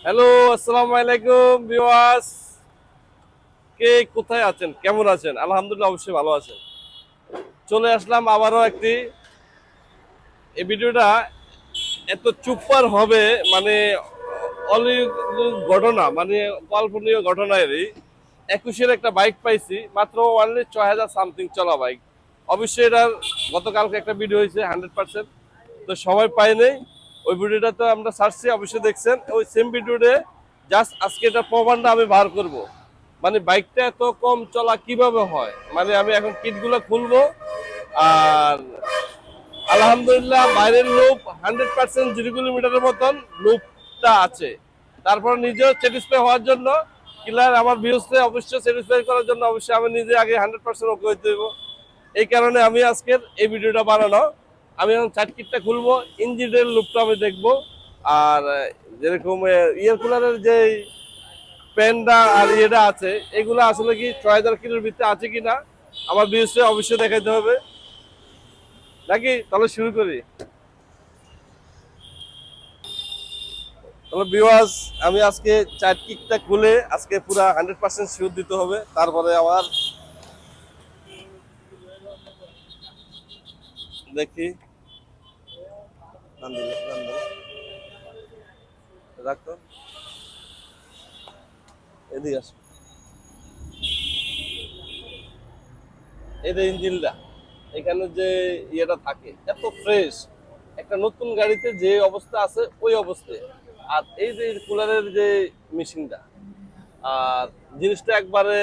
Hello, আসসালামু আলাইকুম viewers. কে কোথায় আছেন, কেমন আছেন? আলহামদুলিল্লাহ, অবশ্যই ভালো আছেন। চলে আসলাম আবারও একটি এই ভিডিওটা এত চুপার হবে, মানে অলৌকিক ঘটনা, মানে কল্পনীয় ঘটনা। এরই 21-এর একটা বাইক পাইছি, মাত্র অনলি 6,000 সামথিং চলা বাইক। অবশ্যই এটার গতকালকে একটা ভিডিও হয়েছে 100%, তো সবাই পাই নাই। ওই ভিডিওটা তো আমরা সার্চছি, অবশ্যই দেখছেন। ওই সেম ভিডিওতে জাস্ট আজকে এটা প্রমাণটা আমি বার করব, মানে বাইকটা এত কম চলা কিভাবে হয়। মানে আমি এখন কিটগুলো খুলবো, আর আলহামদুলিল্লাহ বাইরের লুপ 100% 0 কিলোমিটারের মতন লুপটা আছে। তারপর নিজেও স্যাটিসফাই হওয়ার জন্য, কিলার আমার ভিউজে অবশ্যই স্যাটিসফাই করার জন্য অবশ্যই আমি নিজে আগে 100% ওকে হইতে দেবো। এই কারণে আমি আজকের এই ভিডিওটা বানানো। আমি এখন চার কিটটা খুলবো, ইঞ্জিনের লুপটা আমি দেখবো। আর যেরকম ইয়ার কুলারের যে পেনটা আর ইয়েটা আছে, এগুলো আসলে কি 6,000 কিলোর ভিতরে আছে কিনা আমার ভিউজে অবশ্যই দেখাইতে হবে। নাকি তাহলে শুরু করি। তাহলে ভিউয়ার্স, আমি আজকে চার কিকটা খুলে আজকে পুরা 100% শিওর দিতে হবে, তারপরে আবার দেখি। রাখতো এদিকে আসো। এই যে ইঞ্জিনটা, এখানে যে ইয়েটা থাকে এত ফ্রেশ, একটা নতুন গাড়িতে যে অবস্থা আছে ওই অবস্থায়। আর এই যে কুলারের যে মেশিনটা, আর জিনিসটা একবারে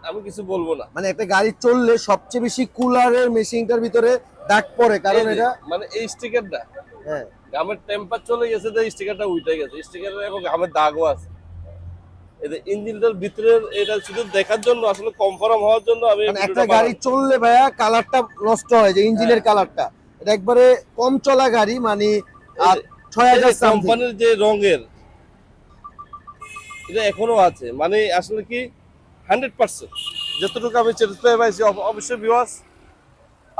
আমি কিছু বলবো না। মানে একটা গাড়ি চললে সবচেয়ে বেশি কুলারের মেশিনটার ভিতরে দাগ পড়ে, এই কারণ যে এটা মানে এই স্টিকারটা, হ্যাঁ গামের টেম্পার চলে গেছে, যে স্টিকারটা উঠে গেছে, স্টিকারের এখন গামের দাগও আছে। এই যে ইঞ্জিনটার ভিতরের এটা শুধু দেখার জন্য, আসলে কনফার্ম হওয়ার জন্য আমি এই মানে একটা ভিডিওটা গাড়ি বানানো। চললে ভাইয়া কালারটা নষ্ট হয়, যে হ্যাঁ, ইঞ্জিনের কালারটা। এটা একবারে কম চলা গাড়ি, মানে এই আর যে 6,000 সামথিং। কোম্পানির যে রঙের, এটা এখনো আছে, মানে আসলে কি 100% যতটুকু আমি স্যাটিসফাই পাইছি। অবশ্যই ভিউয়ার্স,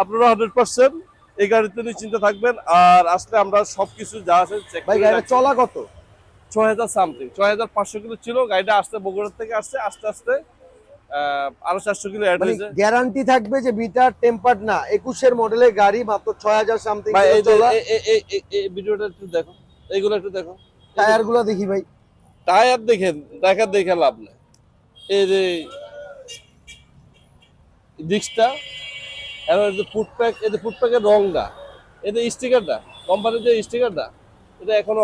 আপনারা 100% এই গাড়িতে নিশ্চিন্তে থাকবেন। আর আসলে আমরা সবকিছু যা আছে চেক ভাই করে গাড়িটা রাখছি। চলা কত? 6,000 সামথিং, 6,500 কিলো ছিল গাড়িটা। আসতে বগুড়া থেকে আসছে, আস্তে আস্তে আরো 400 কিলো অ্যাড মানে হয়েছে। গ্যারান্টি থাকবে যে বিটার টেম্পার্ড না, 21-এর মডেলের গাড়ি মাত্র 6,000 সামথিং ভাই কিলো এই যে চলা। এই ভিডিওটা একটু দেখো, এইগুলো একটু দেখো। এই যে টায়ার গুলো দেখি ভাই। টায়ার দেখেন, দেখে লাভ নেই। এই যে ডিস্কটা, এবং এই যে ফুটপ্যাক, এই যে ফুটপ্যাকের রংটা, এই যে স্টিকারটা, কোম্পানির যে স্টিকারটা, এটা এখনো